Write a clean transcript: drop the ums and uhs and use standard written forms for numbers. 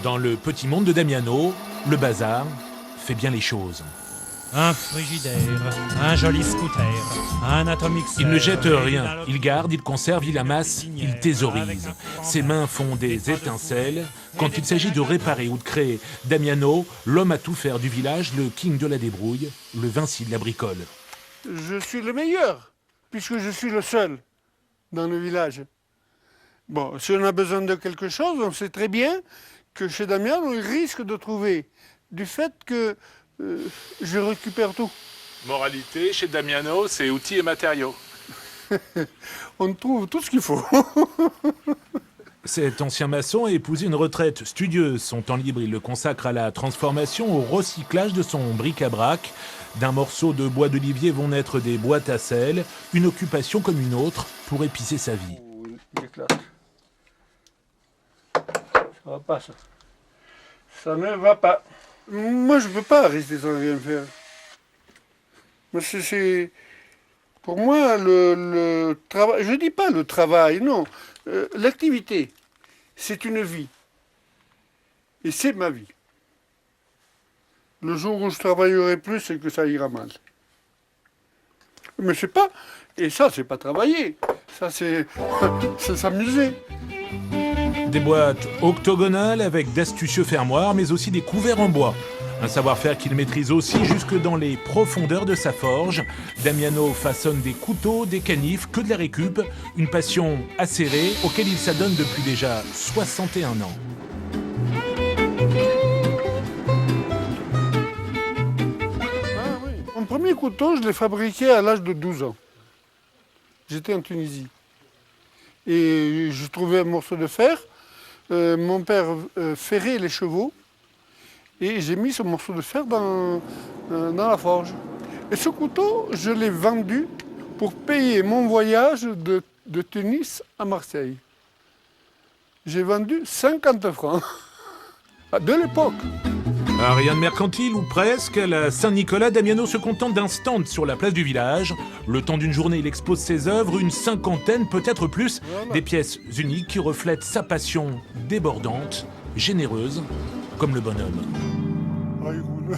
Dans le petit monde de Damiano, le bazar fait bien les choses. Un frigidaire, un joli scooter, un atomixer. Il ne jette rien, il garde, il conserve, il amasse, il thésaurise. Ses mains font des étincelles. Quand il s'agit de réparer ou de créer, Damiano, l'homme à tout faire du village, le king de la débrouille, le Vinci de la bricole. Je suis le meilleur, puisque je suis le seul dans le village. Bon, si on a besoin de quelque chose, on sait très bien que chez Damiano, on risque de trouver, du fait que je récupère tout. Moralité, chez Damiano, c'est outils et matériaux. On trouve tout ce qu'il faut. Cet ancien maçon a épousé une retraite studieuse. Son temps libre, il le consacre à la transformation, au recyclage de son bric-à-brac. D'un morceau de bois d'olivier vont naître des boîtes à sel, une occupation comme une autre pour épicer sa vie. Il éclate. Ça va pas, ça. Ça ne va pas. Moi, je ne peux pas rester sans rien faire. Moi, pour moi, le travail, je ne dis pas le travail, non. L'activité, c'est une vie. Et c'est ma vie. Le jour où je travaillerai plus, c'est que ça ira mal. Mais c'est pas... Et ça, c'est pas travailler. Ça, c'est s'amuser. Des boîtes octogonales avec d'astucieux fermoirs, mais aussi des couverts en bois. Un savoir-faire qu'il maîtrise aussi jusque dans les profondeurs de sa forge. Damiano façonne des couteaux, des canifs, que de la récup. Une passion acérée auquel il s'adonne depuis déjà 61 ans. Ah oui. Mon premier couteau, je l'ai fabriqué à l'âge de 12 ans. J'étais en Tunisie. Et je trouvais un morceau de fer. Mon père ferrait les chevaux. Et j'ai mis ce morceau de fer dans la forge. Et ce couteau, je l'ai vendu pour payer mon voyage de Tunis à Marseille. J'ai vendu 50 francs. De l'époque. Rien de mercantile ou presque, à la Saint-Nicolas, Damiano se contente d'un stand sur la place du village. Le temps d'une journée, il expose ses œuvres, une cinquantaine, peut-être plus, Voilà. des pièces uniques qui reflètent sa passion débordante, généreuse, comme le bonhomme. Ah, il roule.